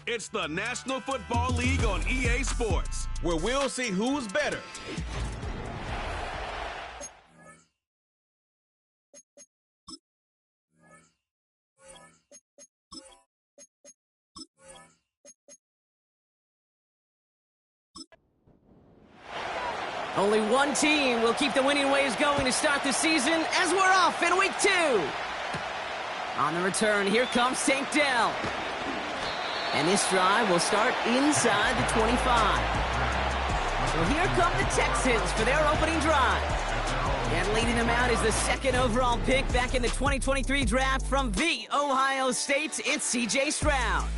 It's the National Football League on EA Sports, where we'll see who's better. Only one team will keep the winning ways going to start the season as we're off in week 2. On the return, here comes Tank Dell. And this drive will start inside the 25. So here come the Texans for their opening drive. And leading them out is the second overall pick back in the 2023 draft from the Ohio State. It's C.J. Stroud.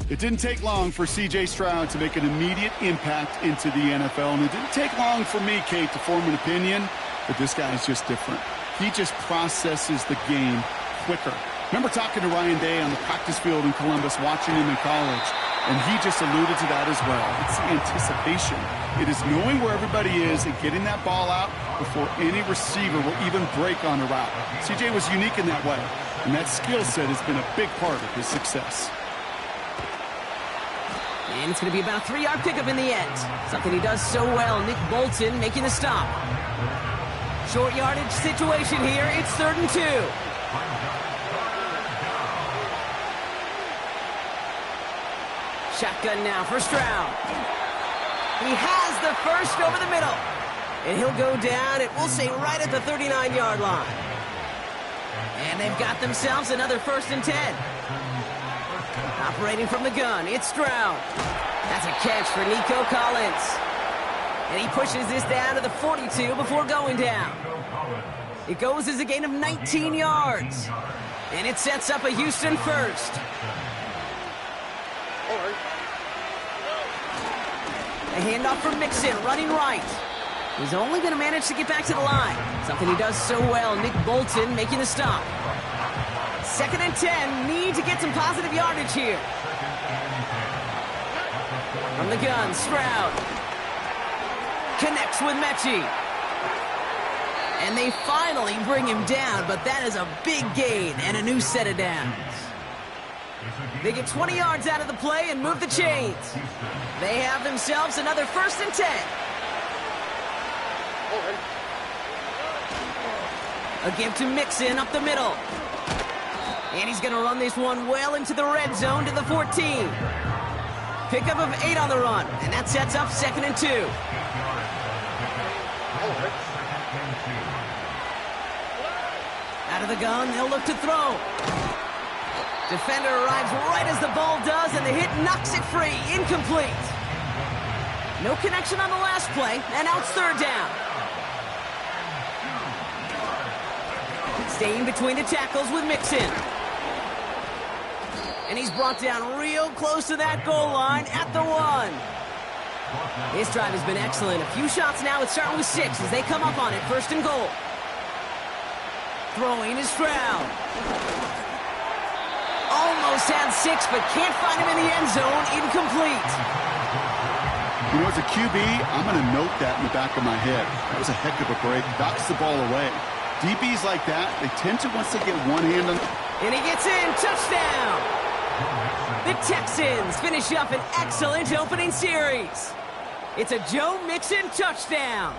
It didn't take long for C.J. Stroud to make an immediate impact into the NFL, and it didn't take long for me, Kate, to form an opinion, but this guy is just different. He just processes the game quicker. Remember talking to Ryan Day on the practice field in Columbus, watching him in college, and he just alluded to that as well. It's the anticipation. It is knowing where everybody is and getting that ball out before any receiver will even break on a route. C.J. was unique in that way, and that skill set has been a big part of his success. And it's going to be about a 3-yard pickup in the end. Something he does so well. Nick Bolton making the stop. Short yardage situation here. It's 3rd and 2. Shotgun now for Stroud. He has the first over the middle. And he'll go down, it will say right at the 39-yard line. And they've got themselves another 1st and 10. Operating from the gun, it's Stroud. That's a catch for Nico Collins. And he pushes this down to the 42 before going down. It goes as a gain of 19 yards. And it sets up a Houston first. A handoff for Mixon, running right. He's only going to manage to get back to the line. Something he does so well, Nick Bolton making the stop. 2nd and 10, need to get some positive yardage here. From the gun, Stroud. Connects with Mechie. And they finally bring him down, but that is a big gain and a new set of downs. They get 20 yards out of the play and move the chains. They have themselves another 1st and 10. A give to Mixon up the middle. And he's going to run this one well into the red zone to the 14. Pickup of 8 on the run, and that sets up 2nd and 2. Out of the gun, they'll look to throw. Defender arrives right as the ball does, and the hit knocks it free. Incomplete. No connection on the last play, and now it's 3rd down. Staying between the tackles with Mixon. And he's brought down real close to that goal line at the 1. This drive has been excellent. A few shots now. It's starting with 6 as they come up on it. 1st and goal. Throwing is Stroud. Almost had 6, but can't find him in the end zone. Incomplete. You know, as a QB, I'm going to note that in the back of my head. That was a heck of a break. Knocks the ball away. DBs like that, they tend to, once they get one hand on... And he gets in. Touchdown. The Texans finish up an excellent opening series. It's a Joe Mixon touchdown.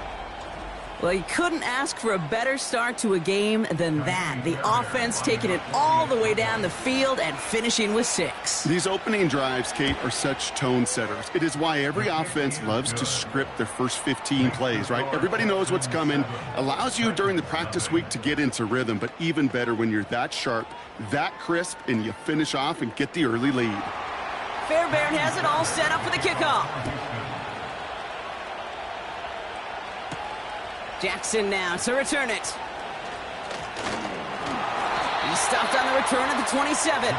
Well, you couldn't ask for a better start to a game than that. The offense taking it all the way down the field and finishing with 6. These opening drives, Kate, are such tone setters. It is why every offense loves to script their first 15 plays, right? Everybody knows what's coming. Allows you during the practice week to get into rhythm, but even better when you're that sharp, that crisp, and you finish off and get the early lead. Fairbairn has it all set up for the kickoff. Jackson now to return it. He's stopped on the return at the 27.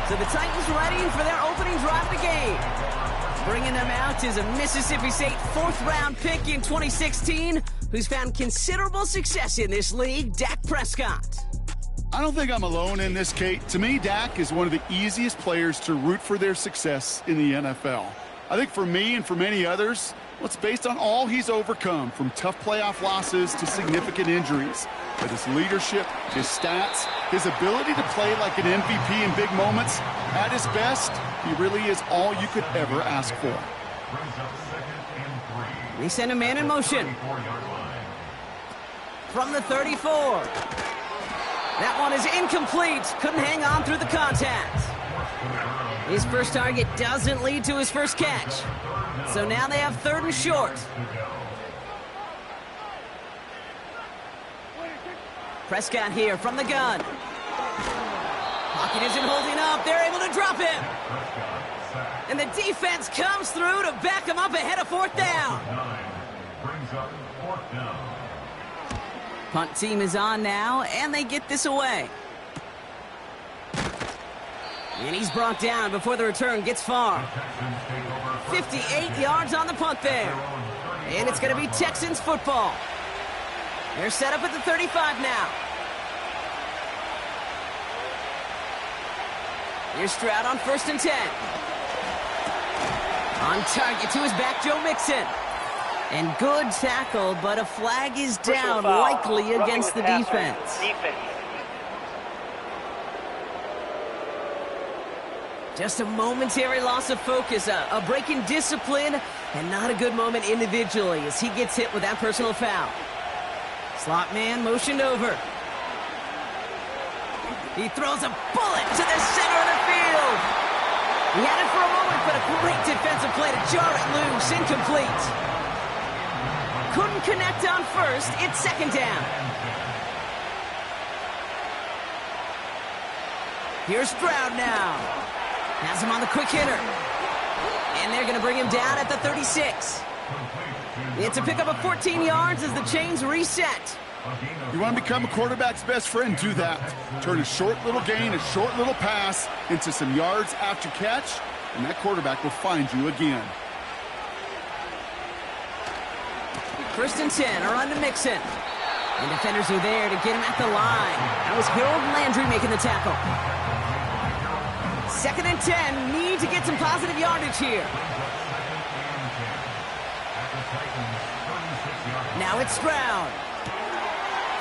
So the Titans ready for their opening drive of the game. Bringing them out is a Mississippi State 4th-round pick in 2016 who's found considerable success in this league, Dak Prescott. I don't think I'm alone in this, Kate. To me, Dak is one of the easiest players to root for their success in the NFL. I think for me and for many others, well, it's based on all he's overcome, from tough playoff losses to significant injuries. But his leadership, his stats, his ability to play like an MVP in big moments, at his best, he really is all you could ever ask for. They send a man in motion. From the 34. That one is incomplete. Couldn't hang on through the contact. His first target doesn't lead to his first catch. So now they have 3rd and short. Prescott here from the gun. Pocket isn't holding up. They're able to drop him. And the defense comes through to back him up ahead of 4th down. Punt team is on now, and they get this away. And he's brought down before the return gets far. 58 yards on the punt there. And it's going to be Texans football. They're set up at the 35 now. Here's Stroud on 1st and 10. On target to his back, Joe Mixon. And good tackle, but a flag is down, likely against the defense. Just a momentary loss of focus, a break in discipline, and not a good moment individually as he gets hit with that personal foul. Slot man motioned over. He throws a bullet to the center of the field. He had it for a moment, but a great defensive play to jar it loose, incomplete. Couldn't connect on 1st, it's 2nd down. Here's Stroud now. Has him on the quick hitter. And they're going to bring him down at the 36. It's a pickup of 14 yards as the chains reset. You want to become a quarterback's best friend, do that. Turn a short little gain, a short little pass into some yards after catch, and that quarterback will find you again. 1st and 10, a run to Mixon. And defenders are there to get him at the line. That was Harold Landry making the tackle. 2nd and 10, need to get some positive yardage here. Now it's Stroud.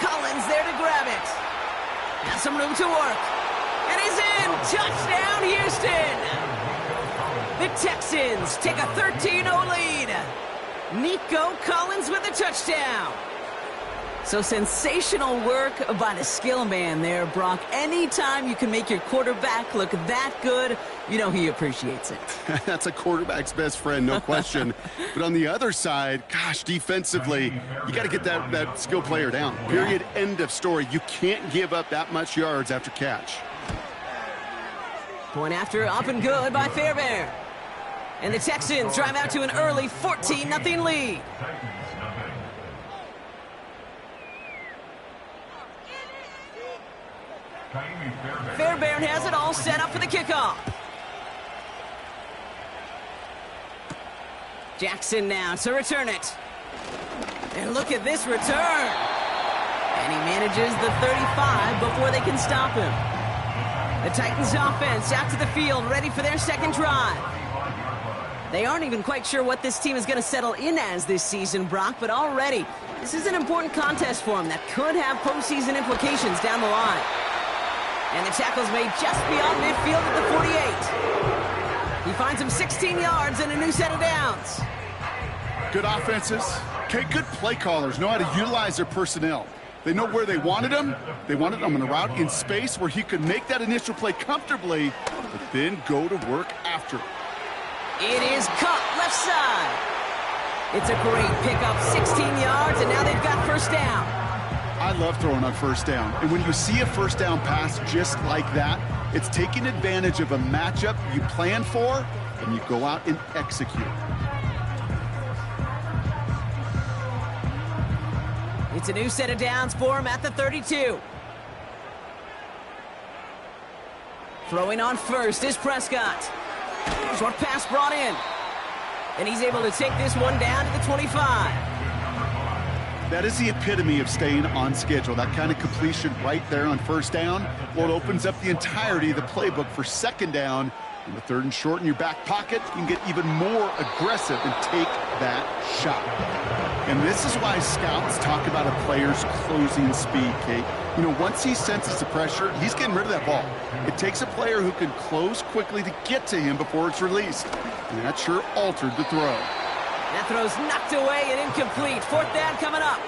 Collins there to grab it. Has some room to work. And he's in! Touchdown, Houston! The Texans take a 13-0 lead. Nico Collins with a touchdown. So sensational work by the skill man there, Brock. Anytime you can make your quarterback look that good, you know he appreciates it. That's a quarterback's best friend, no question. But on the other side, gosh, defensively, you got to get that skill player down. Period, end of story. You can't give up that much yards after catch. Point after, up and good by Fairbairn. And the Texans drive out to an early 14-0 lead. Fairbairn has it all set up for the kickoff. Jackson now to return it. And look at this return. And he manages the 35 before they can stop him. The Titans offense out to the field, ready for their 2nd drive. They aren't even quite sure what this team is going to settle in as this season, Brock, but already this is an important contest for them that could have postseason implications down the line. And the tackle's made just beyond midfield at the 48. He finds him 16 yards and a new set of downs. Good offenses. Okay, good play callers know how to utilize their personnel. They know where they wanted him. They wanted him on a route in space where he could make that initial play comfortably, but then go to work after. It is caught left side. It's a great pickup, 16 yards, and now they've got 1st down. I love throwing on 1st down. And when you see a 1st down pass just like that, it's taking advantage of a matchup you plan for, and you go out and execute. It's a new set of downs for him at the 32. Throwing on 1st is Prescott. Short pass brought in. And he's able to take this one down to the 25. That is the epitome of staying on schedule. That kind of completion right there on first down, well, it opens up the entirety of the playbook for second down. In the third and short in your back pocket, you can get even more aggressive and take that shot. And this is why scouts talk about a player's closing speed, Kate. You know, once he senses the pressure, he's getting rid of that ball. It takes a player who can close quickly to get to him before it's released. And that sure altered the throw. That throw's knocked away and incomplete. Fourth down coming up.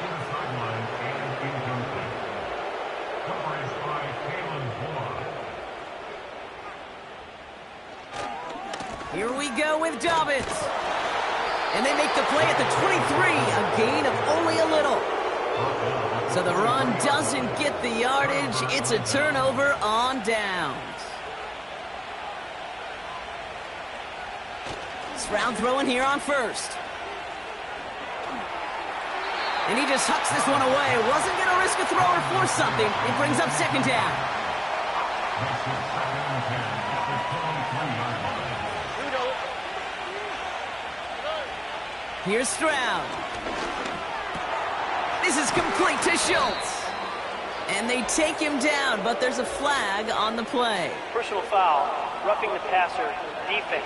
Here we go with Dobbins. And they make the play at the 23, a gain of only a little. So the run doesn't get the yardage. It's a turnover on downs. Stroud throwing here on first. And he just hucks this one away. Wasn't going to risk a throw or force something. It brings up second down. Here's Stroud. This is complete to Schultz. And they take him down, but there's a flag on the play. Personal foul, roughing the passer, defense.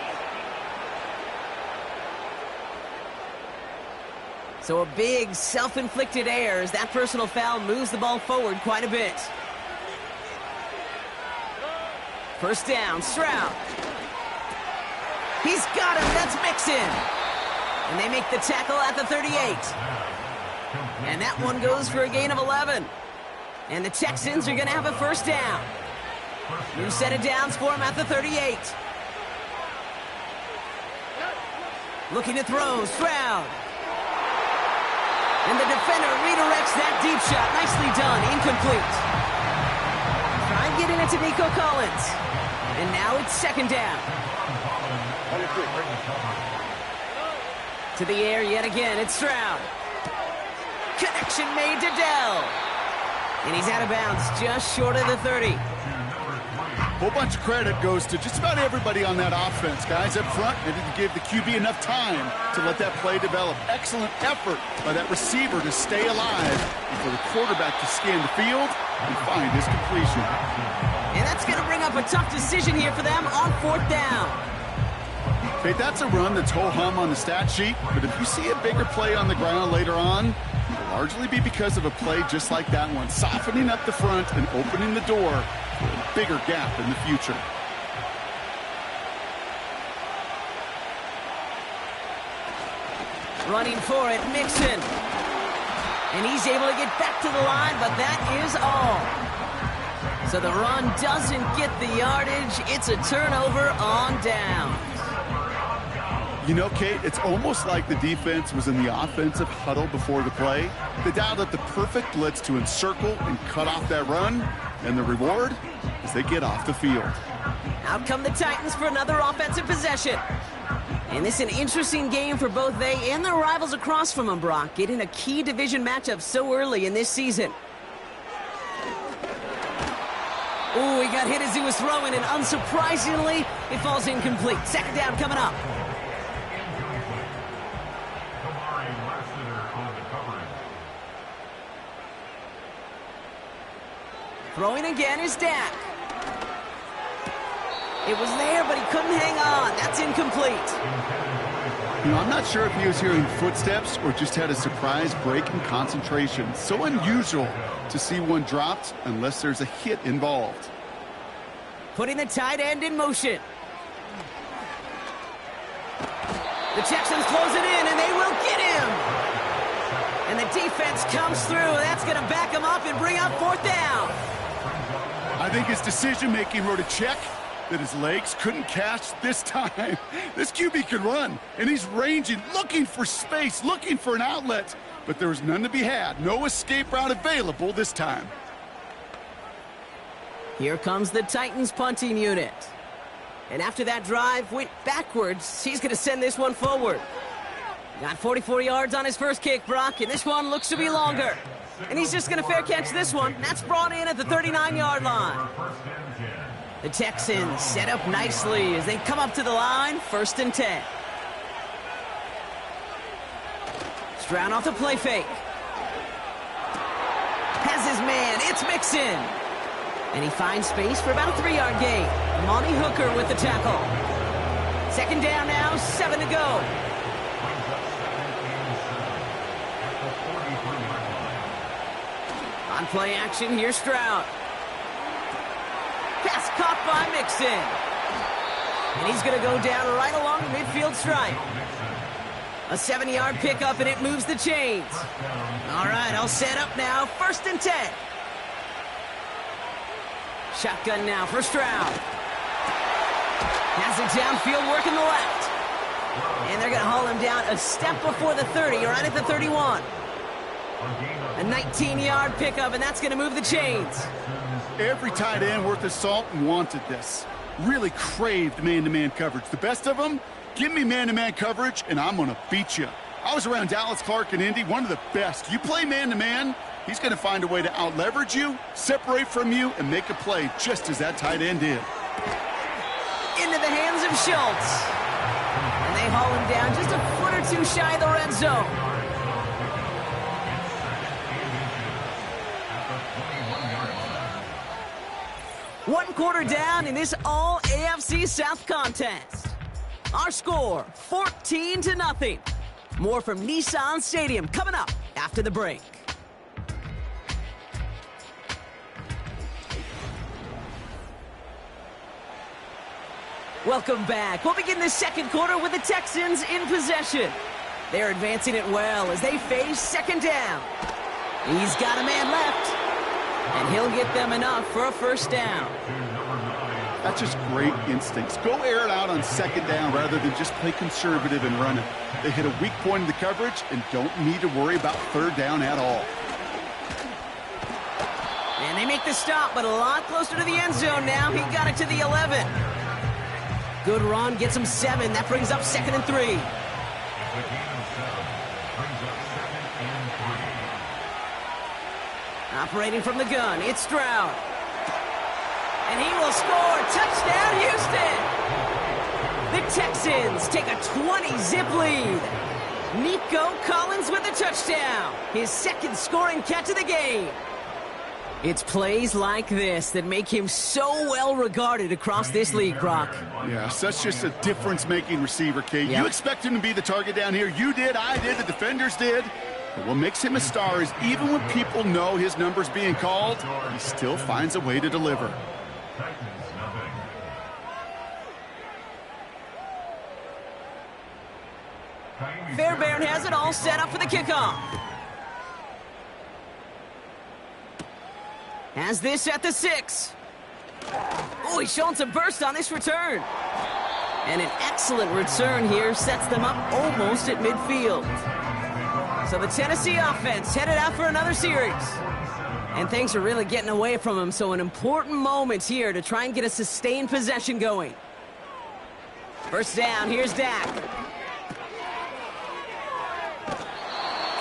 So a big self-inflicted error as that personal foul moves the ball forward quite a bit. First down, Stroud. He's got him, that's Mixon. And they make the tackle at the 38. And that one goes for a gain of 11. And the Texans are going to have a first down. New set of downs for him at the 38. Looking to throw, Stroud. And the defender redirects that deep shot. Nicely done, incomplete. Try and get it to Nico Collins. And now it's second down. To the air yet again, it's Stroud. Connection made to Dell. And he's out of bounds, just short of the 30. Whole bunch of credit goes to just about everybody on that offense. Guys up front needed to give the QB enough time to let that play develop. Excellent effort by that receiver to stay alive and for the quarterback to scan the field and find his completion. And that's going to bring up a tough decision here for them on fourth down. Okay, that's a run that's ho-hum on the stat sheet, but if you see a bigger play on the ground later on, it'll largely be because of a play just like that one, softening up the front and opening the door for a bigger gap in the future. Running for it, Mixon. And he's able to get back to the line, but that is all. So the run doesn't get the yardage. It's a turnover on downs. You know, Kate, it's almost like the defense was in the offensive huddle before the play. They dialed up the perfect blitz to encircle and cut off that run, and the reward is they get off the field. Out come the Titans for another offensive possession. And this is an interesting game for both they and their rivals across from them, Brock, getting a key division matchup so early in this season. Ooh, he got hit as he was throwing, and unsurprisingly, it falls incomplete. Second down coming up. Throwing again is Dak. It was there, but he couldn't hang on. That's incomplete. You know, I'm not sure if he was hearing footsteps or just had a surprise break in concentration. So unusual to see one dropped unless there's a hit involved. Putting the tight end in motion. The Texans close it in, and they will get him. And the defense comes through. That's going to back him up and bring up fourth down. I think his decision-making wrote a check that his legs couldn't catch this time. This QB can run, and he's ranging, looking for space, looking for an outlet. But there was none to be had. No escape route available this time. Here comes the Titans punting unit. And after that drive went backwards, he's going to send this one forward. Got 44 yards on his first kick, Brock, and this one looks to be longer. And he's just going to fair catch this one. That's brought in at the 39-yard line. The Texans set up nicely as they come up to the line, 1st and 10. Stroud off the play fake. It's Mixon. And he finds space for about a 3-yard gain. Monty Hooker with the tackle. Second down now, 7 to go. On play action, here's Stroud. Pass caught by Mixon. And he's going to go down right along the midfield stripe. A 7-yard pickup, and it moves the chains. All right, all set up now. 1st and 10. Shotgun now for Stroud. Has it downfield, working the left. And they're going to haul him down a step before the 30, right at the 31. A 19-yard pickup, and that's going to move the chains. Every tight end worth his salt wanted this. Really craved man-to-man coverage. The best of them, give me man-to-man coverage, and I'm going to beat you. I was around Dallas Clark and Indy, one of the best. You play man-to-man, he's going to find a way to out-leverage you, separate from you, and make a play just as that tight end did. Into the hands of Schultz. And they haul him down just a foot or two shy of the red zone. One quarter down in this all-AFC South contest. Our score, 14-0. More from Nissan Stadium coming up after the break. Welcome back. We'll begin the second quarter with the Texans in possession. They're advancing it well as they face second down. He's got a man left, and he'll get them enough for a first down. That's just great instincts. Go air it out on second down rather than just play conservative and run it. They hit a weak point in the coverage and don't need to worry about third down at all. And they make the stop, but a lot closer to the end zone now. He got it to the 11. Good run, gets him 7. That brings up 2nd and 3. Operating from the gun, it's Stroud. And he will score. Touchdown, Houston! The Texans take a 20-zip lead. Nico Collins with the touchdown. His second scoring catch of the game. It's plays like this that make him so well regarded across this league, Brock. Yeah, such just a difference-making receiver, Kate. Yep. You expect him to be the target down here. You did, I did, the defenders did. But what makes him a star is even when people know his number's being called, he still finds a way to deliver. Fairbairn has it all set up for the kickoff. Has this at the 6. Oh, he's showing some burst on this return. And an excellent return here sets them up almost at midfield. So the Tennessee offense headed out for another series. And things are really getting away from him, so an important moment here to try and get a sustained possession going. First down, here's Dak.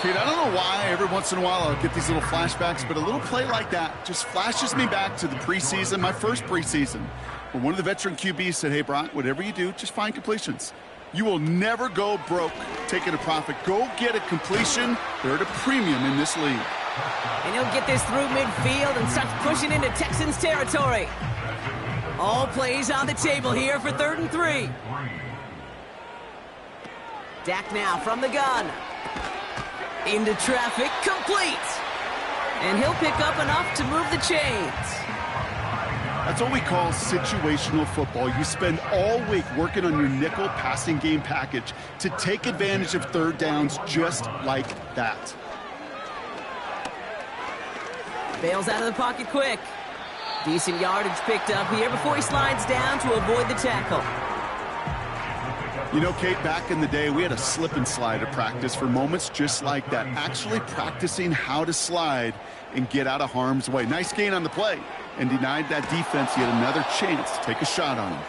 Kate, I don't know why every once in a while I'll get these little flashbacks, but a little play like that just flashes me back to the preseason, my first preseason, where one of the veteran QBs said, hey, Brock, whatever you do, just find completions. You will never go broke taking a profit. Go get a completion. They're at a premium in this league. And he'll get this through midfield and starts pushing into Texans territory. All plays on the table here for 3rd and 3. Dak now from the gun. Into traffic, complete. And he'll pick up enough to move the chains. That's what we call situational football. You spend all week working on your nickel passing game package to take advantage of third downs just like that. Bails out of the pocket quick. Decent yardage picked up here before he slides down to avoid the tackle. You know, Kate, back in the day, we had a slip and slide at practice for moments just like that. Actually practicing how to slide and get out of harm's way. Nice gain on the play. And denied that defense yet another chance to take a shot on him.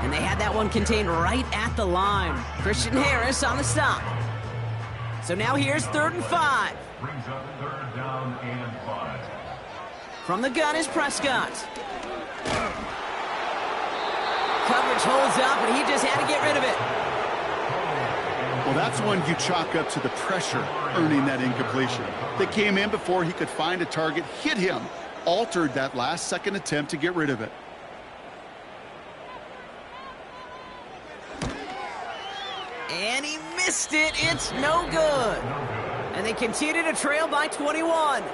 And they had that one contained right at the line. Christian Harris on the stop. So now here's 3rd and 5. Brings up 3rd down and 5. From the gun is Prescott. Coverage holds up, and he just had to get rid of it. Well, that's one you chalk up to the pressure earning that incompletion. They came in before he could find a target, hit him, altered that last-second attempt to get rid of it. And he missed it. It's no good. And they continue to trail by 21.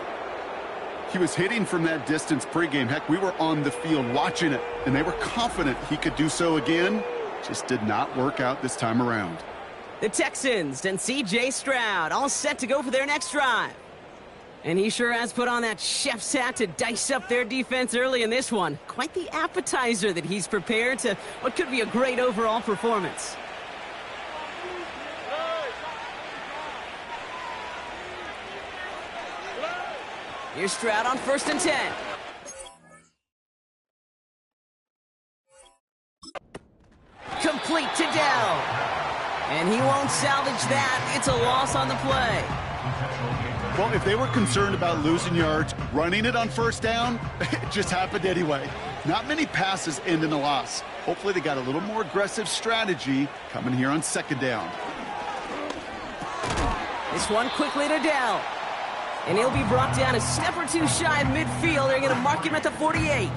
He was hitting from that distance pregame. Heck, we were on the field watching it, and they were confident he could do so again. Just did not work out this time around. The Texans and C.J. Stroud all set to go for their next drive. And he sure has put on that chef's hat to dice up their defense early in this one. Quite the appetizer that he's prepared to what could be a great overall performance. Here's Stroud on 1st and 10. Complete to Dell. And he won't salvage that. It's a loss on the play. Well, if they were concerned about losing yards, running it on 1st down, it just happened anyway. Not many passes end in a loss. Hopefully they got a little more aggressive strategy coming here on 2nd down. This one quickly to Dell. And he'll be brought down a step or two shy of midfield. They're going to mark him at the 48.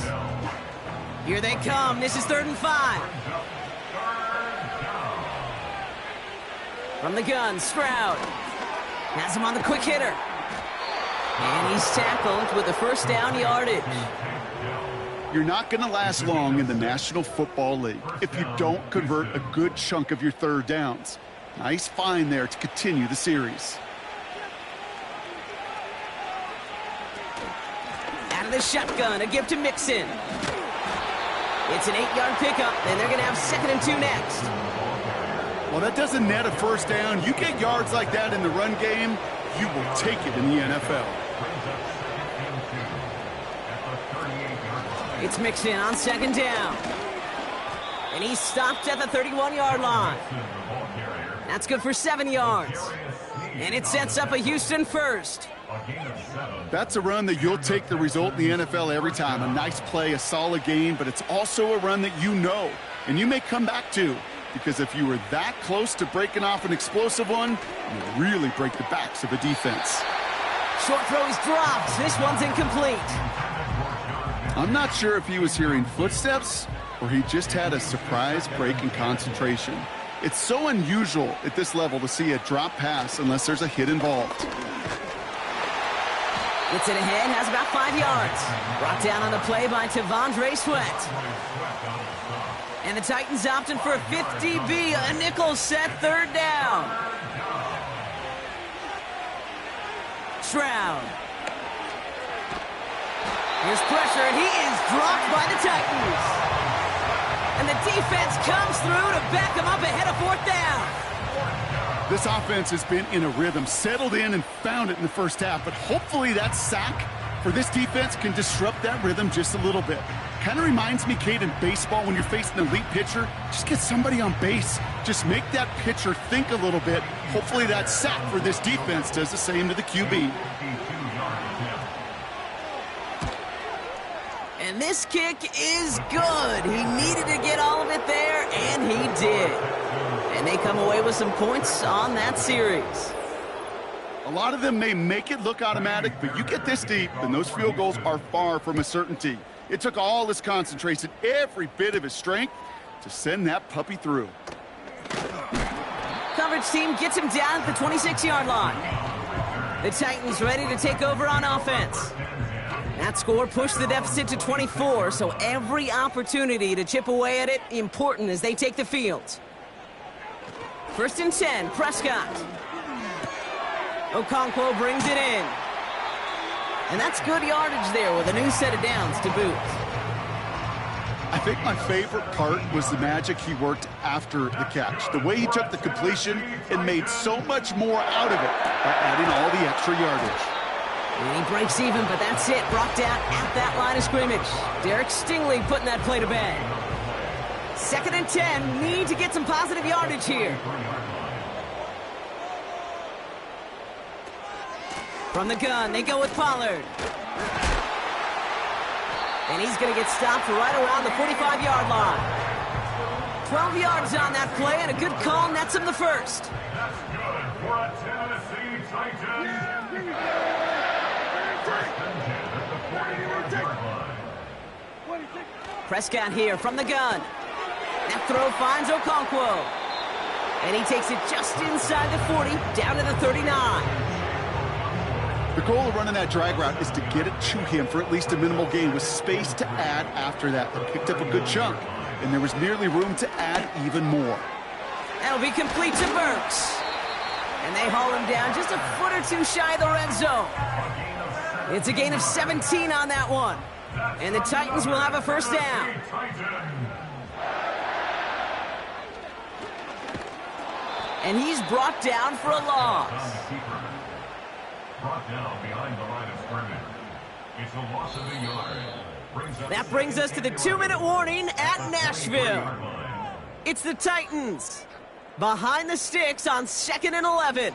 Here they come. This is 3rd and 5. From the gun, Stroud has him on the quick hitter. And he's tackled with the 1st down yardage. You're not going to last long in the National Football League if you don't convert a good chunk of your 3rd downs. Nice find there to continue the series. Out of the shotgun, a give to Mixon. It's an 8-yard pickup, and they're going to have 2nd and 2 next. Well, that doesn't net a 1st down. You get yards like that in the run game, you will take it in the NFL. It's Mixon on 2nd down. And he's stopped at the 31-yard line. That's good for 7 yards. And it sets up a Houston 1st. That's a run that you'll take the result in the NFL every time. A nice play, a solid game, but it's also a run that you know and you may come back to, because if you were that close to breaking off an explosive one, you really break the backs of a defense. Short throw is dropped. This one's incomplete. I'm not sure if he was hearing footsteps or he just had a surprise break in concentration. It's so unusual at this level to see a drop pass unless there's a hit involved. Gets it ahead, has about 5 yards. Brought down on the play by Tavondre Sweat. And the Titans opting for a 50B, a nickel set 3rd down. Stroud. Here's pressure, and he is dropped by the Titans. And the defense comes through to back him up ahead of 4th down. This offense has been in a rhythm, settled in and found it in the 1st half, but hopefully that sack for this defense can disrupt that rhythm just a little bit. Kind of reminds me, Kate, in baseball when you're facing an elite pitcher, just get somebody on base. Just make that pitcher think a little bit. Hopefully that sack for this defense does the same to the QB. And this kick is good. He needed to get all of it there, and he did. And they come away with some points on that series. A lot of them may make it look automatic, but you get this deep, and those field goals are far from a certainty. It took all his concentration, every bit of his strength, to send that puppy through. Coverage team gets him down at the 26-yard line. The Titans ready to take over on offense. That score pushed the deficit to 24, so every opportunity to chip away at it important as they take the field. 1st and 10, Prescott. Okonkwo brings it in. And that's good yardage there with a new set of downs to boot. I think my favorite part was the magic he worked after the catch. The way he took the completion and made so much more out of it by adding all the extra yardage. And he breaks even, but that's it. Brought down at that line of scrimmage. Derek Stingley putting that play to bed. 2nd and 10. Need to get some positive yardage here. From the gun, they go with Pollard. And he's going to get stopped right around the 45-yard line. 12 yards on that play, and a good call nets him the 1st. That's good for a Tennessee Titans. 1st and 10 at the 40-yard line. Prescott here from the gun. That throw finds Okonkwo. And he takes it just inside the 40, down to the 39. The goal of running that drag route is to get it to him for at least a minimal gain with space to add after that. They picked up a good chunk, and there was nearly room to add even more. That'll be complete to Burks. And they haul him down just a foot or two shy of the red zone. It's a gain of 17 on that one. And the Titans will have a first down. And he's brought down for a loss. Brought down behind the line of scrimmage. It's a loss of a yard. That brings us to the 2-minute warning at Nashville. It's the Titans behind the sticks on 2nd and 11.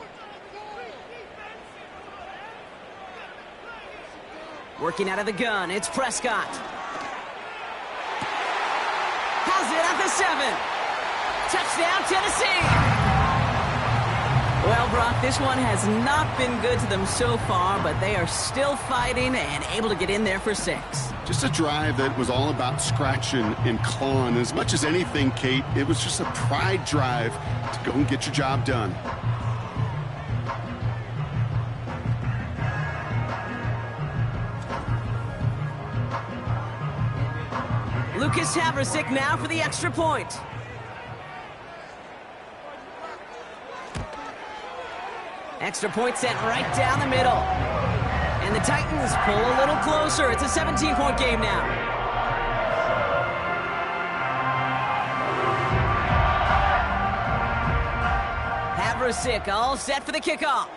Working out of the gun, it's Prescott. Has it at the 7. Touchdown, Tennessee. Well, Brock, this one has not been good to them so far, but they are still fighting and able to get in there for 6. Just a drive that was all about scratching and clawing. As much as anything, Kate, it was just a pride drive to go and get your job done. Lucas Haversick now for the extra point. Extra point set right down the middle. And the Titans pull a little closer. It's a 17-point game now. Haversick all set for the kickoff.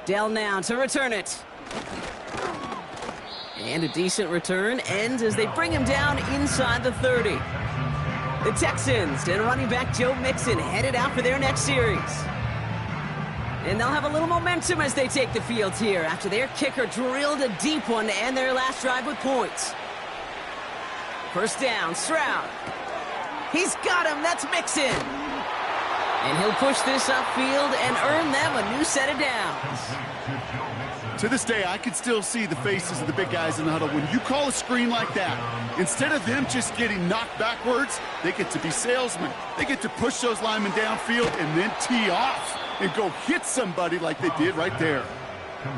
Dell now to return it. And a decent return ends as they bring him down inside the 30. The Texans and running back Joe Mixon headed out for their next series. And they'll have a little momentum as they take the field here after their kicker drilled a deep one to end their last drive with points. First down, Stroud. He's got him, that's Mixon. And he'll push this upfield and earn them a new set of downs. To this day, I can still see the faces of the big guys in the huddle. When you call a screen like that, instead of them just getting knocked backwards, they get to be salesmen. They get to push those linemen downfield and then tee off and go hit somebody like they did right there.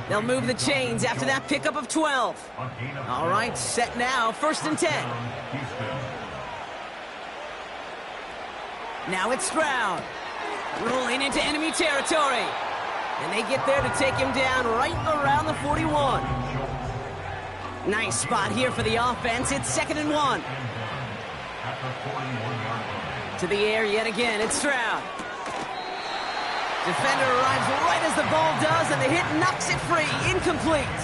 They'll move the chains after that pickup of 12. All right, set now, 1st and 10. Now it's Stroud. Rolling into enemy territory. And they get there to take him down right around the 41. Nice spot here for the offense. It's 2nd and 1. To the air yet again. It's Stroud. Defender arrives right as the ball does, and the hit knocks it free. Incomplete.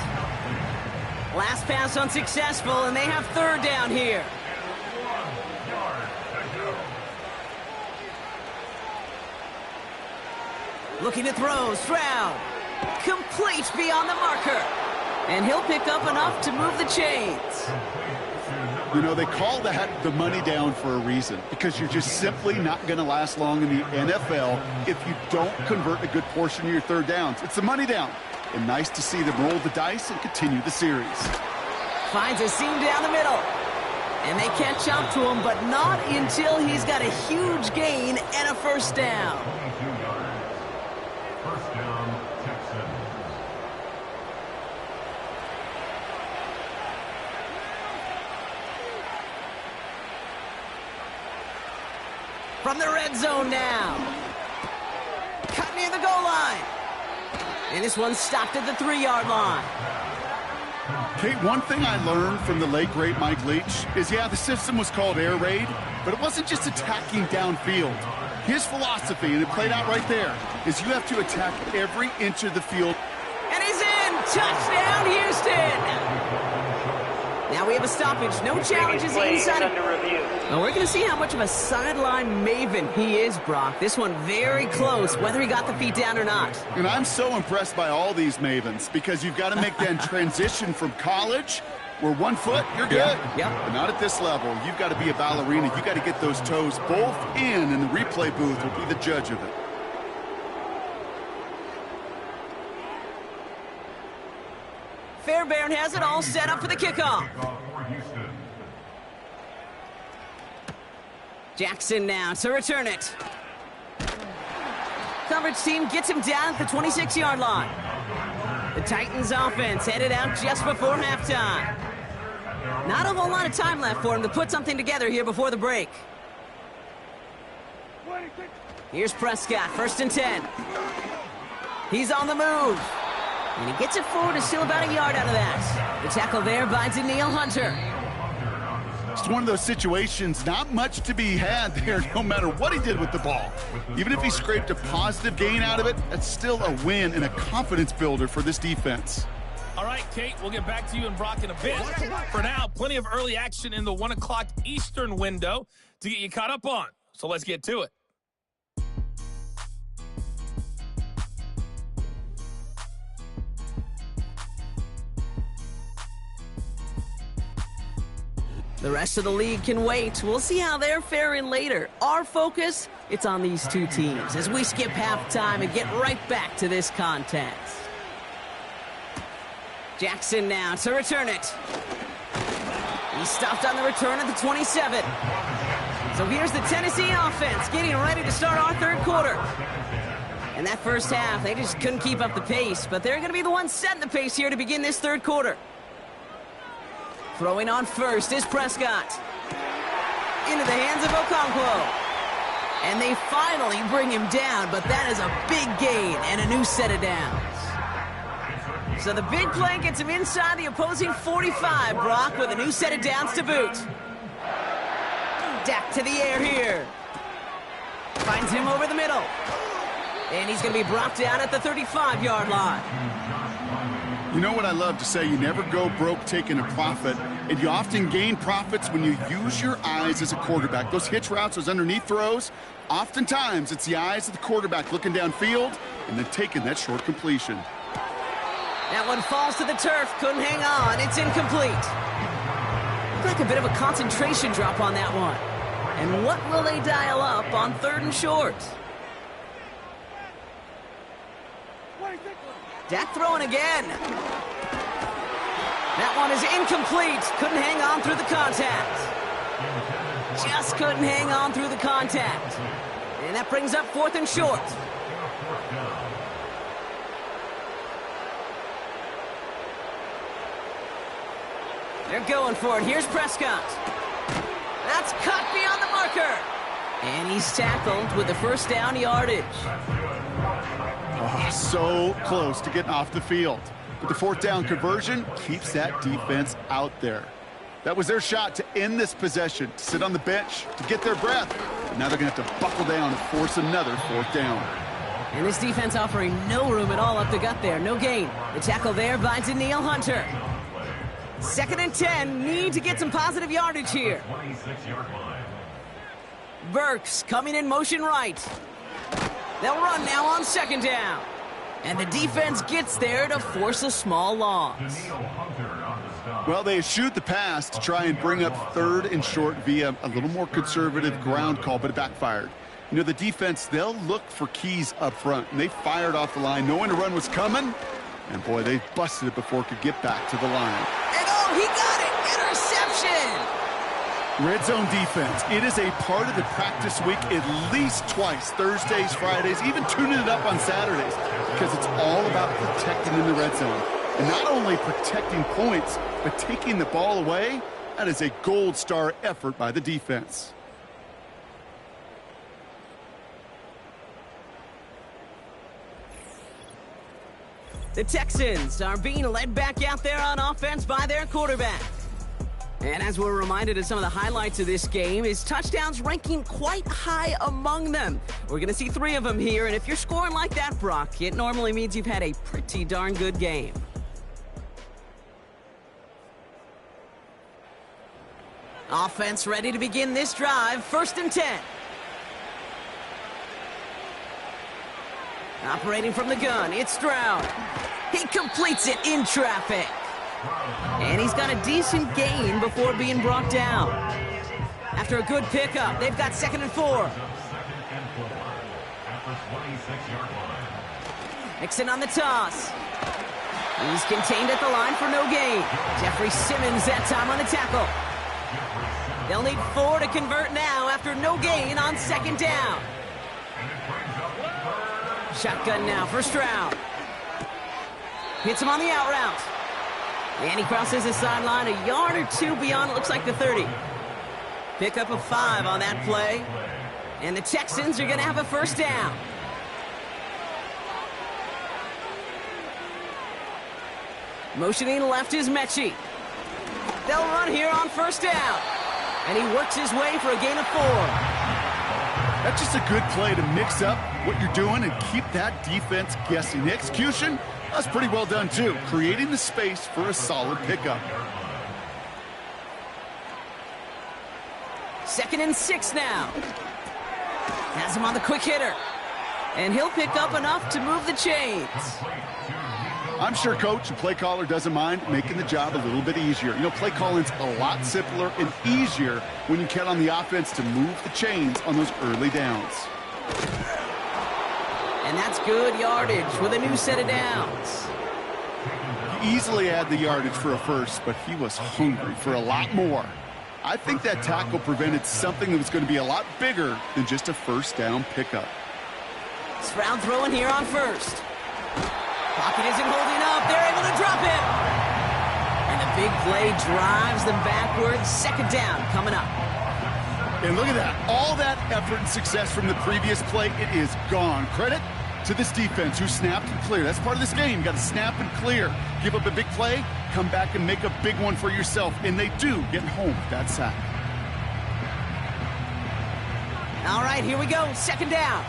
Last pass unsuccessful, and they have 3rd down here. Looking to throw, Stroud. Complete beyond the marker. And he'll pick up enough to move the chains. You know, they call that the money down for a reason, because you're just simply not going to last long in the NFL if you don't convert a good portion of your 3rd downs. It's the money down. And nice to see them roll the dice and continue the series. Finds a seam down the middle. And they catch up to him, but not until he's got a huge gain and a 1st down. First down, Texans. From the red zone now. Cut near the goal line. And this one's stopped at the 3-yard line. Kate, one thing I learned from the late, great Mike Leach is, yeah, the system was called air raid, but it wasn't just attacking downfield. His philosophy, and it played out right there, is you have to attack every inch of the field. And he's in! Touchdown, Houston! Now we have a stoppage. No challenges inside. Under review. Well, we're going to see how much of a sideline maven he is, Brock. This one very close, whether he got the feet down or not. And I'm so impressed by all these mavens, because you've got to make that transition from college, where 1 foot, you're good. Yep. But not at this level. You've got to be a ballerina. You've got to get those toes both in, and the replay booth will be the judge of it. Bear has it all set up for the kickoff. Jackson now to return it. Coverage team gets him down at the 26-yard line. The Titans offense headed out just before halftime. Not a whole lot of time left for him to put something together here before the break. Here's Prescott, 1st and 10. He's on the move. And he gets it forward to still about a yard out of that. The tackle there by Danielle Hunter. It's one of those situations, not much to be had there no matter what he did with the ball. Even if he scraped a positive gain out of it, that's still a win and a confidence builder for this defense. All right, Kate, we'll get back to you and Brock in a bit. For now, plenty of early action in the 1 o'clock Eastern window to get you caught up on. So let's get to it. The rest of the league can wait. We'll see how they're faring later. Our focus, it's on these two teams as we skip halftime and get right back to this contest. Jackson now to return it. He's stopped on the return at the 27. So here's the Tennessee offense getting ready to start our third quarter. In that first half, they just couldn't keep up the pace, but they're going to be the ones setting the pace here to begin this third quarter. Throwing on first is Prescott. Into the hands of Okonkwo. And they finally bring him down, but that is a big gain and a new set of downs. So the big play gets him inside the opposing 45, Brock, with a new set of downs to boot. Dak to the air here. Finds him over the middle. And he's going to be brought down at the 35-yard line. You know what I love to say? You never go broke taking a profit, and you often gain profits when you use your eyes as a quarterback. Those hitch routes, those underneath throws, oftentimes it's the eyes of the quarterback looking downfield and then taking that short completion. That one falls to the turf. Couldn't hang on. It's incomplete. Looked like a bit of a concentration drop on that one. And what will they dial up on 3rd and short? Dak throwing again. That one is incomplete. Couldn't hang on through the contact. Just couldn't hang on through the contact. And that brings up 4th and short. They're going for it. Here's Prescott. That's cut beyond the marker. And he's tackled with the first down yardage. Oh, so close to getting off the field. But the 4th down conversion keeps that defense out there. That was their shot to end this possession, to sit on the bench, to get their breath. And now they're going to have to buckle down and force another 4th down. And this defense offering no room at all up the gut there. No gain. The tackle there by Danielle Hunter. 2nd and 10. Need to get some positive yardage here. Burks coming in motion right. They'll run now on 2nd down. And the defense gets there to force a small loss. Well, they shoot the pass to try and bring up 3rd and short via a little more conservative ground call, but it backfired. You know, the defense, they'll look for keys up front, and they fired off the line knowing a run was coming. And, boy, they busted it before it could get back to the line. And, oh, he got it! Interception! Red zone defense, it is a part of the practice week at least twice, Thursdays, Fridays, even tuning it up on Saturdays, because it's all about protecting in the red zone. And not only protecting points, but taking the ball away. That is a gold star effort by the defense. The Texans are being led back out there on offense by their quarterback. And as we're reminded of some of the highlights of this game, his touchdowns ranking quite high among them. We're going to see 3 of them here, and if you're scoring like that, Brock, it normally means you've had a pretty darn good game. Offense ready to begin this drive, 1st and 10. Operating from the gun, it's Stroud. He completes it in traffic. And he's got a decent gain before being brought down. After a good pickup, they've got 2nd and 4. Nixon on the toss. He's contained at the line for no gain. Jeffrey Simmons that time on the tackle. They'll need 4 to convert now after no gain on second down. Shotgun now for Stroud. Hits him on the out route. And he crosses the sideline a yard or 2 beyond, it looks like the 30. Pick up a 5 on that play. And the Texans are going to have a first down. Motioning left is Mechie. They'll run here on first down. And he works his way for a gain of 4. That's just a good play to mix up what you're doing and keep that defense guessing. The execution, that's pretty well done too. Creating the space for a solid pickup. 2nd and 6 now. Has him on the quick hitter. And he'll pick up enough to move the chains. I'm sure coach and play caller doesn't mind making the job a little bit easier. You know, play calling's a lot simpler and easier when you count on the offense to move the chains on those early downs. And that's good yardage with a new set of downs. He easily had the yardage for a first, but he was hungry for a lot more. I think that tackle prevented something that was going to be a lot bigger than just a first down pickup. Stroud throwing here on first. Pocket isn't holding up. They're able to drop him. And the big play drives them backwards. Second down coming up. And look at that. All that effort and success from the previous play, it is gone. Credit to this defense who snapped and cleared. That's part of this game. You got to snap and clear. Give up a big play, come back and make a big one for yourself. And they do get home with that sack. All right, here we go. Second down.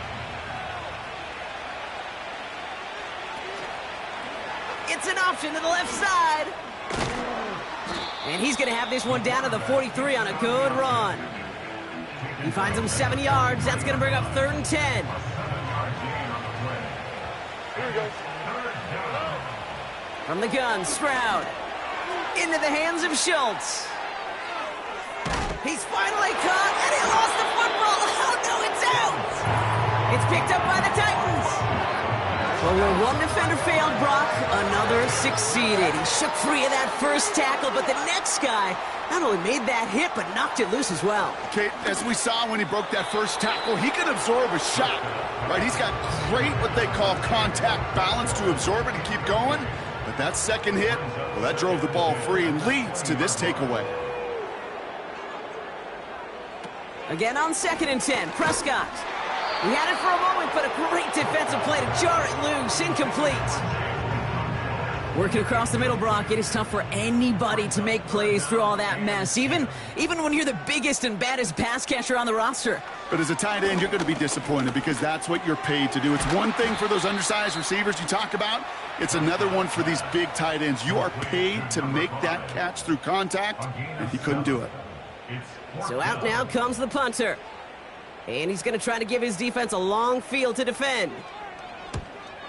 It's an option to the left side. And he's going to have this one down to the 43 on a good run. He finds him 7 yards. That's going to bring up 3rd and 10. From the gun, Stroud. Into the hands of Schultz. He's finally caught, and he lost the football. Oh, no, it's out. It's picked up by the Titans. Well, where one defender failed, Brock, another succeeded. He shook free of that first tackle, but the next guy not only made that hit, but knocked it loose as well. Okay, as we saw when he broke that first tackle, he can absorb a shot, right? He's got great, what they call contact balance to absorb it and keep going. But that second hit, well, that drove the ball free and leads to this takeaway. Again on 2nd and 10, Prescott. He had it for a moment, but a great defensive play to jar it loose. Incomplete. Working across the middle, Brock, it is tough for anybody to make plays through all that mess, even when you're the biggest and baddest pass catcher on the roster. But as a tight end, you're going to be disappointed because that's what you're paid to do. It's one thing for those undersized receivers you talk about. It's another one for these big tight ends. You are paid to make that catch through contact, and he couldn't do it. So out now comes the punter. And he's going to try to give his defense a long field to defend.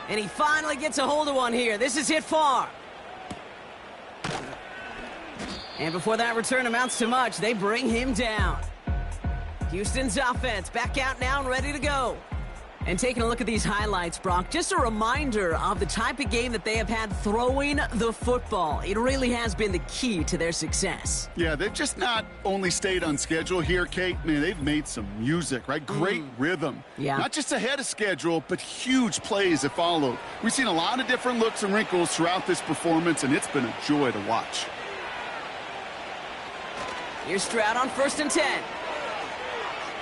And he finally gets a hold of one here. This is hit far. And before that return amounts to much, they bring him down. Houston's offense back out now and ready to go. And taking a look at these highlights, Brock, just a reminder of the type of game that they have had throwing the football. It really has been the key to their success. Yeah, they've just not only stayed on schedule here, Kate. Man, they've made some music, right? Great rhythm. Yeah. Not just ahead of schedule, but huge plays that followed. We've seen a lot of different looks and wrinkles throughout this performance, and it's been a joy to watch. Here's Stroud on 1st and 10.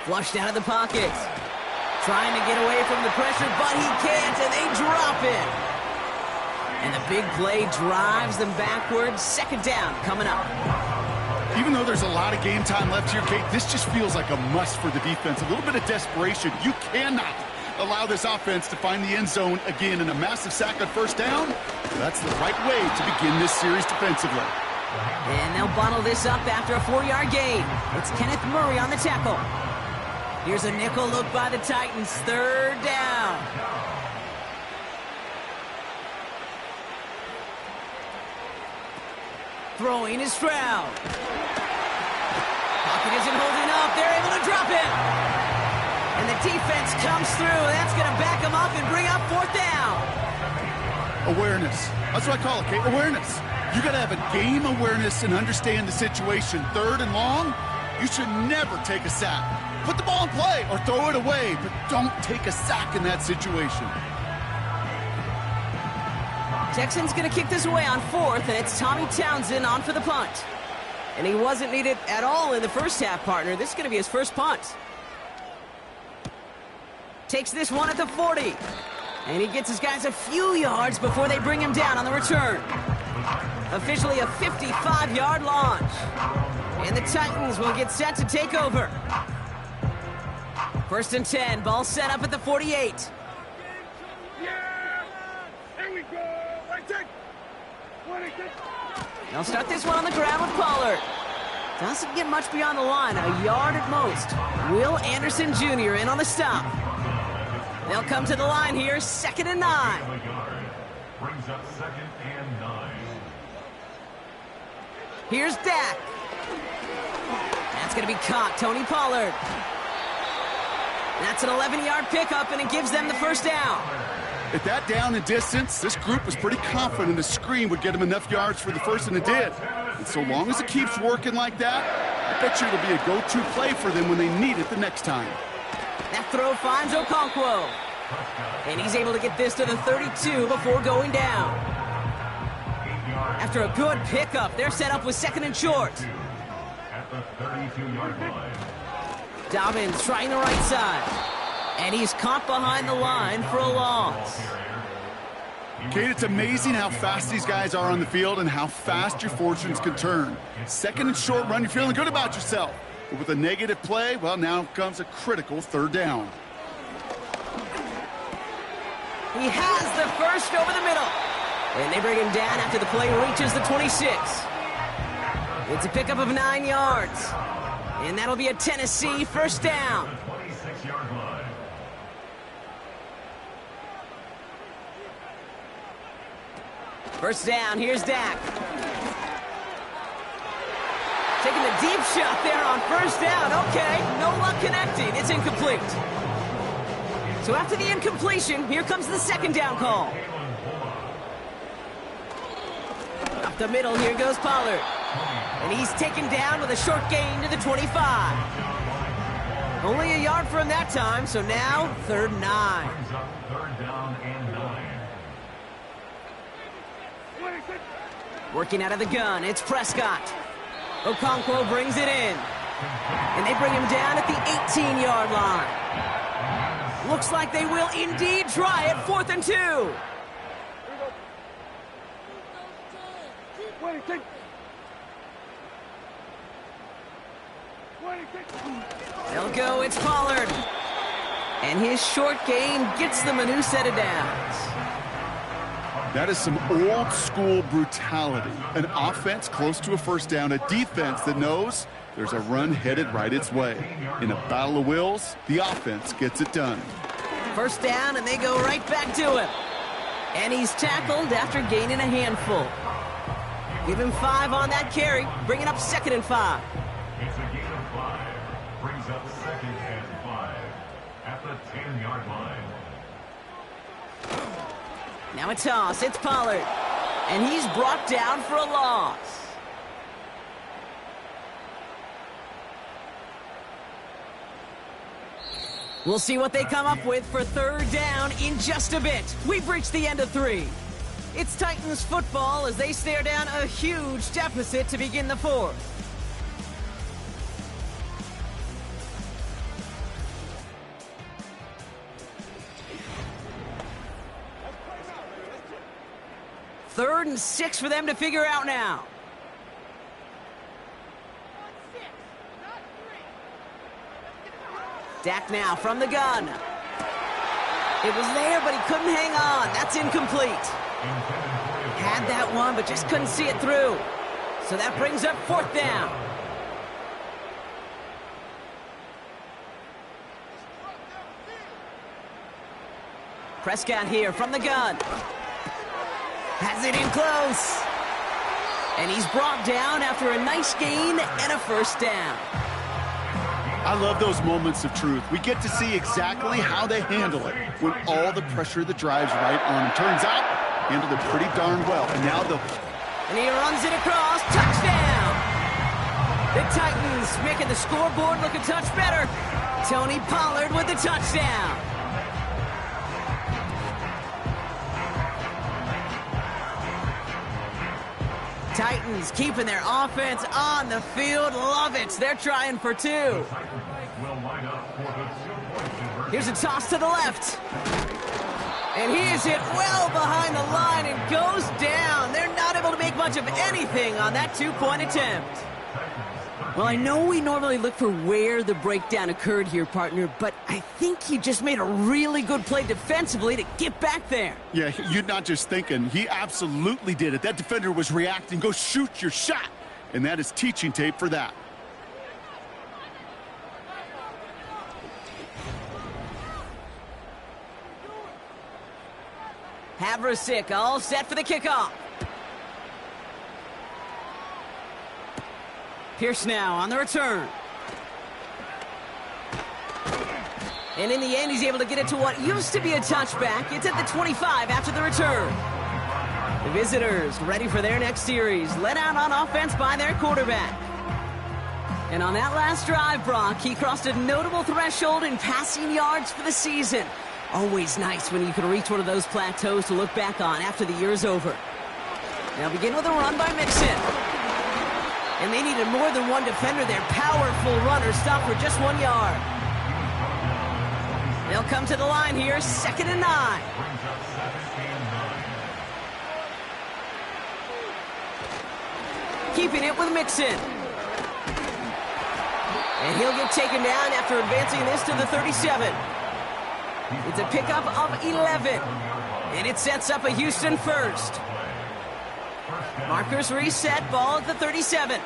Flushed out of the pocket. Trying to get away from the pressure, but he can't, and they drop it. And the big play drives them backwards. Second down coming up. Even though there's a lot of game time left here, Kate, this just feels like a must for the defense. A little bit of desperation. You cannot allow this offense to find the end zone again, in a massive sack on first down. That's the right way to begin this series defensively. And they'll bottle this up after a 4-yard gain. It's Kenneth Murray on the tackle. Here's a nickel look by the Titans. 3rd down. Throwing is Stroud. Pocket isn't holding up. They're able to drop him. And the defense comes through. That's going to back him up and bring up 4th down. Awareness. That's what I call it, Kate. Awareness. You got to have a game awareness and understand the situation. 3rd and long, you should never take a sack. Put the ball in play or throw it away, but don't take a sack in that situation. Texans going to kick this away on 4th, and it's Tommy Townsend on for the punt. And he wasn't needed at all in the first half, partner. This is going to be his first punt. Takes this one at the 40. And he gets his guys a few yards before they bring him down on the return. Officially a 55-yard launch. And the Titans will get set to take over. 1st and 10, ball set up at the 48. They'll start this one on the ground with Pollard. Doesn't get much beyond the line, a yard at most. Will Anderson Jr. in on the stop. They'll come to the line here, 2nd and 9. Brings up 2nd and 9. Here's Dak. That's going to be caught, Tony Pollard. That's an 11-yard pickup, and it gives them the first down. At that down and distance, this group was pretty confident the screen would get them enough yards for the first, and it did. And so long as it keeps working like that, I bet you it'll be a go-to play for them when they need it the next time. That throw finds Okonkwo. And he's able to get this to the 32 before going down. After a good pickup, they're set up with 2nd and short. At the 32-yard line. Dobbins trying the right side. And he's caught behind the line for a loss. Kate, it's amazing how fast these guys are on the field and how fast your fortunes can turn. 2nd and short run, you're feeling good about yourself. But with a negative play, well, now comes a critical 3rd down. He has the first over the middle. And they bring him down after the play reaches the 26. It's a pickup of 9 yards. And that'll be a Tennessee first down. 26-yard line. First down, here's Dak. Taking the deep shot there on first down. Okay, no luck connecting. It's incomplete. So after the incompletion, here comes the 2nd down call. Up the middle, here goes Pollard. And he's taken down with a short gain to the 25. Only a yard for him that time, so now 3rd and 9. 3rd down and 9. Working out of the gun, it's Prescott. Okonkwo brings it in. And they bring him down at the 18-yard line. Looks like they will indeed try it, 4th and 2. They'll go, it's Pollard. And his short gain gets them a new set of downs. That is some old-school brutality. An offense close to a first down, a defense that knows there's a run headed right its way. In a battle of wills, the offense gets it done. First down, and they go right back to him. And he's tackled after gaining a handful. Give him 5 on that carry, bring it up 2nd and 5. It's a gain of 5. Brings up 2nd and 5 at the 10-yard line. Now a toss, it's Pollard. And he's brought down for a loss. We'll see what they come up with for 3rd down in just a bit. We've reached the end of 3. It's Titans football as they stare down a huge deficit to begin the 4th. Third and 6 for them to figure out now. Dak now from the gun. It was there, but he couldn't hang on. That's incomplete. Had that one, but just couldn't see it through. So that brings up 4th down. Prescott here from the gun. Has it in close. And he's brought down after a nice gain and a first down. I love those moments of truth. We get to see exactly how they handle it when all the pressure that drives right on them. Turns out, Handled it pretty darn well. And now And he runs it across. Touchdown! The Titans making the scoreboard look a touch better. Tony Pollard with the touchdown. Titans keeping their offense on the field. Love it. They're trying for two. Here's a toss to the left. And he is hit well behind the line and goes down. They're not able to make much of anything on that two-point attempt. Well, I know we normally look for where the breakdown occurred here, partner, but I think he just made a really good play defensively to get back there. Yeah, you're not just thinking. He absolutely did it. That defender was reacting. Go shoot your shot. And that is teaching tape for that. Havrasik all set for the kickoff. Pierce now on the return. And in the end, he's able to get it to what used to be a touchback. It's at the 25 after the return. The visitors ready for their next series, led out on offense by their quarterback. And on that last drive, Brock, he crossed a notable threshold in passing yards for the season. Always nice when you can reach one of those plateaus to look back on after the year's over. Now begin with a run by Mixon. And they needed more than one defender. Their powerful runner stopped for just 1 yard. They'll come to the line here, 2nd and 9. Keeping it with Mixon. And he'll get taken down after advancing this to the 37. It's a pickup of 11. And it sets up a Houston first. Markers reset, ball at the 37.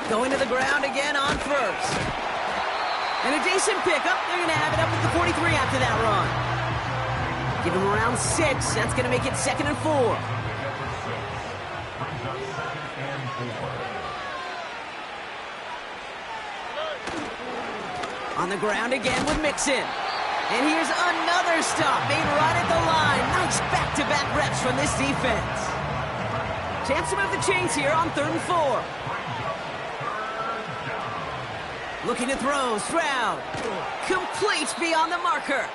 Going to the ground again on first. And a decent pickup. They're going to have it up at the 43 after that run. Give him around 6. That's going to make it 2nd and 4. On the ground again with Mixon. And here's another stop made right at the line. Nice back-to-back reps from this defense. Chance to move the chains here on 3rd and 4. Looking to throw, Stroud. Complete beyond the marker.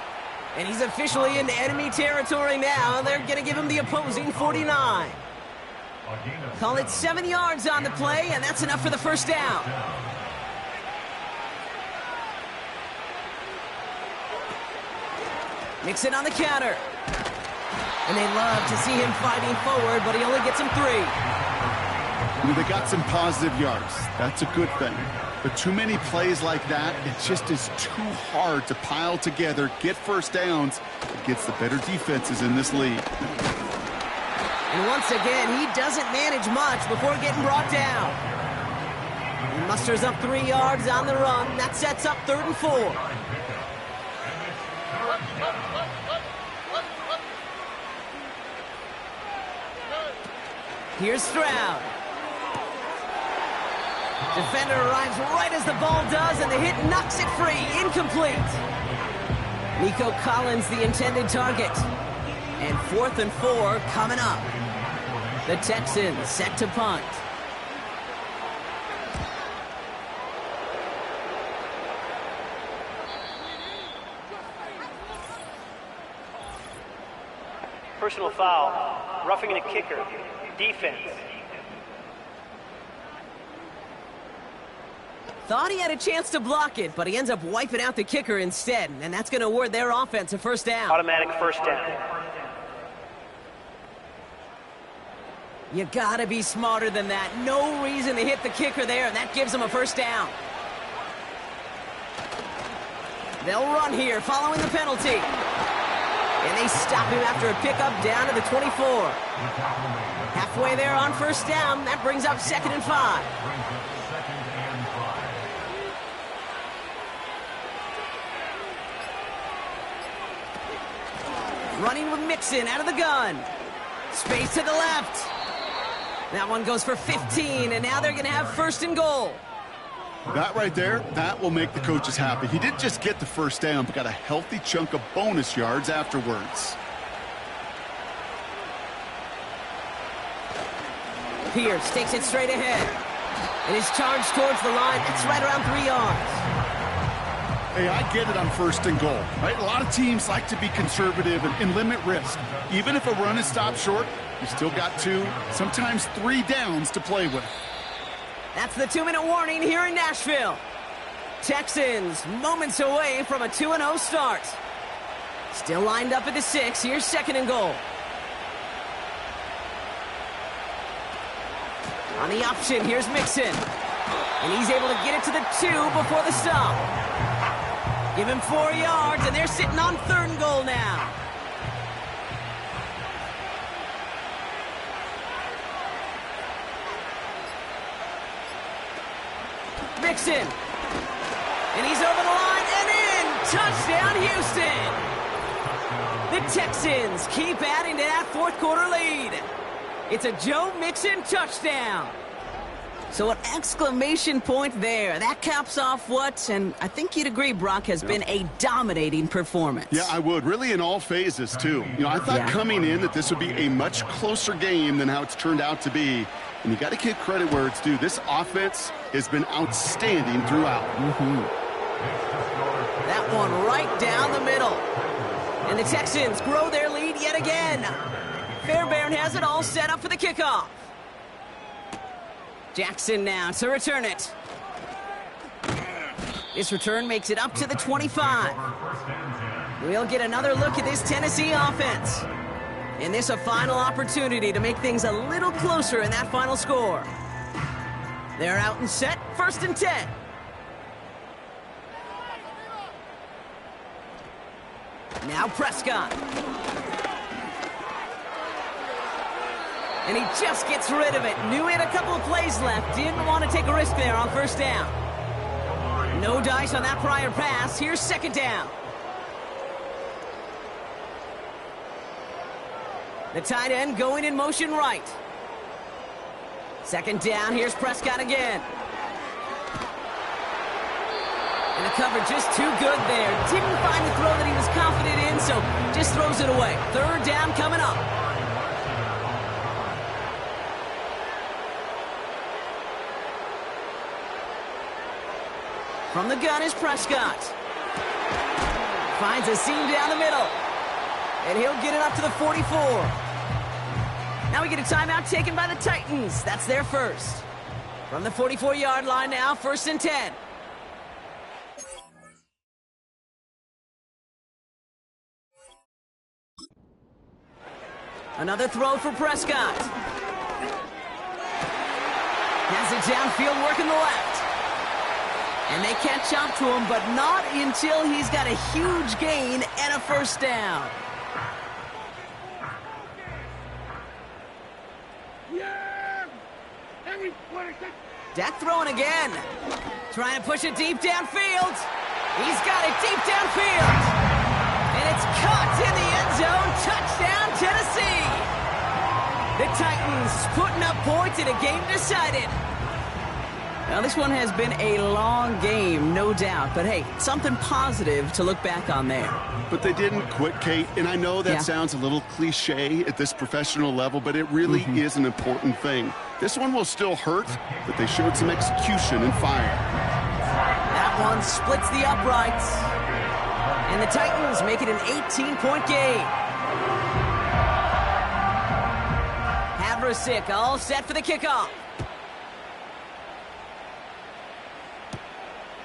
And he's officially into enemy territory now. They're going to give him the opposing 49. Call it 7 yards on the play, and that's enough for the first down. Mixon on the counter. And they love to see him fighting forward, but he only gets him 3. I mean, they got some positive yards. That's a good thing. But too many plays like that, it just is too hard to pile together, get first downs against the better defenses in this league. And once again, he doesn't manage much before getting brought down. He musters up 3 yards on the run. That sets up 3rd and 4. Here's Stroud. Defender arrives right as the ball does, and the hit knocks it free. Incomplete. Nico Collins, the intended target. And 4th and 4 coming up. The Texans set to punt. Personal foul, roughing the kicker, defense. Thought he had a chance to block it, but he ends up wiping out the kicker instead, and that's going to award their offense a first down. Automatic first down. You gotta be smarter than that. No reason to hit the kicker there, and that gives him a first down. They'll run here following the penalty. And they stop him after a pickup down to the 24. Halfway there on first down. That brings up 2nd and 5. Running with Mixon out of the gun. Space to the left. That one goes for 15, and now they're going to have 1st and goal. That right there, that will make the coaches happy. He didn't just get the first down, but got a healthy chunk of bonus yards afterwards. Pierce takes it straight ahead. And his charge towards the line, it's right around 3 yards. Hey, I get it on 1st and goal, right? A lot of teams like to be conservative and limit risk. Even if a run is stopped short, you still got 2, sometimes 3 downs to play with. That's the 2-minute warning here in Nashville. Texans moments away from a 2-0 start. Still lined up at the 6. Here's 2nd and goal. On the option, here's Mixon. And he's able to get it to the 2 before the stop. Give him 4 yards, and they're sitting on 3rd and goal now. Mixon. And he's over the line and in. Touchdown, Houston. The Texans keep adding to that 4th quarter lead. It's a Joe Mixon touchdown. So an exclamation point there. That caps off what, and I think you'd agree, Brock, has been a dominating performance. Yeah, I would. Really in all phases, too. You know, I thought coming in that this would be a much closer game than how it's turned out to be. And you got to give credit where it's due. This offense has been outstanding throughout. That one right down the middle. And the Texans grow their lead yet again. Fairbairn has it all set up for the kickoff. Jackson now to return it. This return makes it up to the 25. We'll get another look at this Tennessee offense. And this a final opportunity to make things a little closer in that final score. They're out and set, 1st and 10. Now Prescott. And he just gets rid of it. Knew he had a couple of plays left. Didn't want to take a risk there on 1st down. No dice on that prior pass. Here's 2nd down. The tight end going in motion right. 2nd down. Here's Prescott again. And the coverage just too good there. Didn't find the throw that he was confident in, so just throws it away. 3rd down coming up. From the gun is Prescott. Finds a seam down the middle. And he'll get it up to the 44. Now we get a timeout taken by the Titans. That's their first. From the 44-yard line now, 1st and 10. Another throw for Prescott. Has it downfield, working the left. And they catch up to him, but not until he's got a huge gain and a 1st down. Dak throwing again. Trying to push it deep downfield. He's got it deep downfield. And it's caught in the end zone. Touchdown, Tennessee. The Titans putting up points in a game decided. Now, this one has been a long game, no doubt. But, hey, something positive to look back on there. But they didn't quit, Kate. And I know that sounds a little cliche at this professional level, but it really is an important thing. This one will still hurt, but they showed some execution and fire. That one splits the uprights. And the Titans make it an 18-point game. Havrasik all set for the kickoff.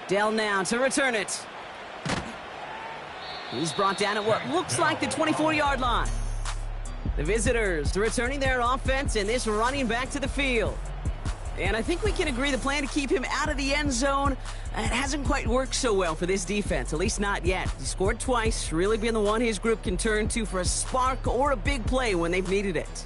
Dell now to return it. He's brought down at what looks like the 24-yard line. The visitors returning their offense and this running back to the field. And I think we can agree the plan to keep him out of the end zone, it hasn't quite worked so well for this defense, at least not yet. He scored twice, really been the one his group can turn to for a spark or a big play when they've needed it.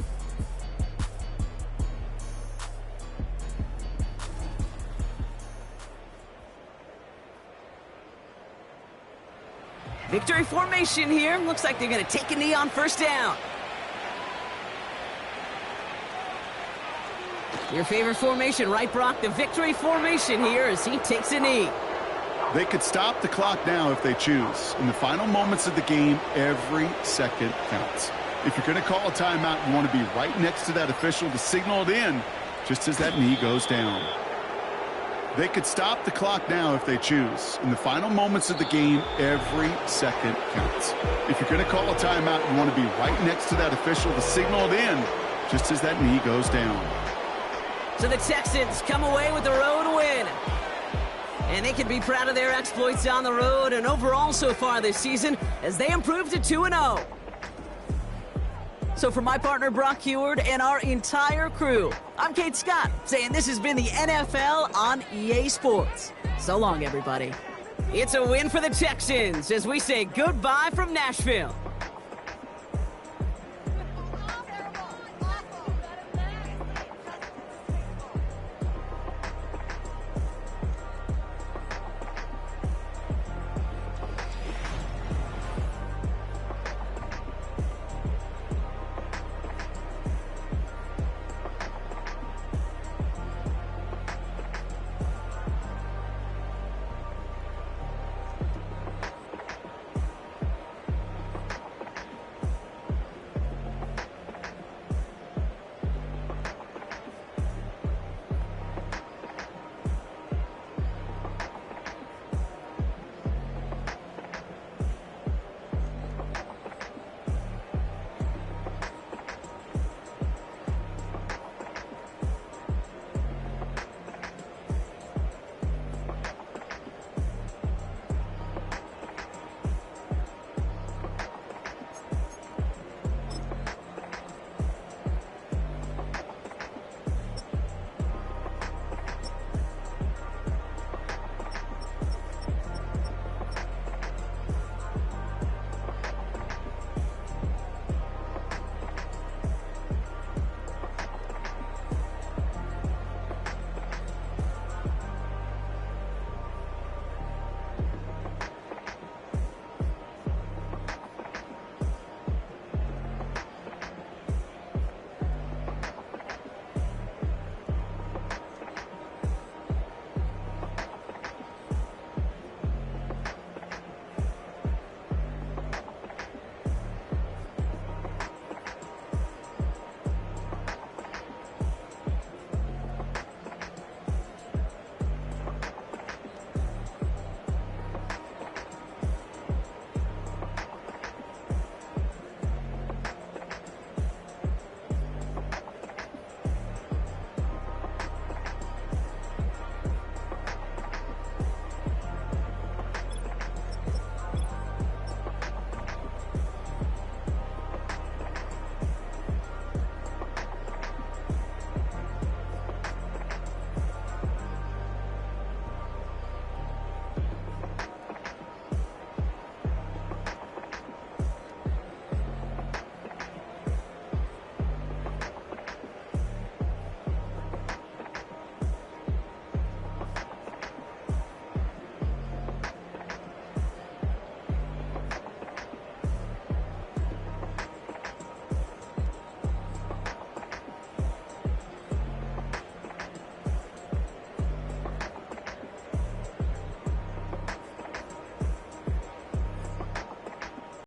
Victory formation here. Looks like they're going to take a knee on 1st down. Your favorite formation, right, Brock? The victory formation here as he takes a knee. They could stop the clock now if they choose. In the final moments of the game, every second counts. If you're going to call a timeout, you want to be right next to that official to signal it in just as that knee goes down. They could stop the clock now if they choose. In the final moments of the game, every second counts. If you're going to call a timeout, you want to be right next to that official to signal it in just as that knee goes down. So the Texans come away with the road win. And they can be proud of their exploits on the road and overall so far this season as they improve to 2-0. So for my partner Brock Heward and our entire crew, I'm Kate Scott saying this has been the NFL on EA Sports. So long, everybody. It's a win for the Texans as we say goodbye from Nashville.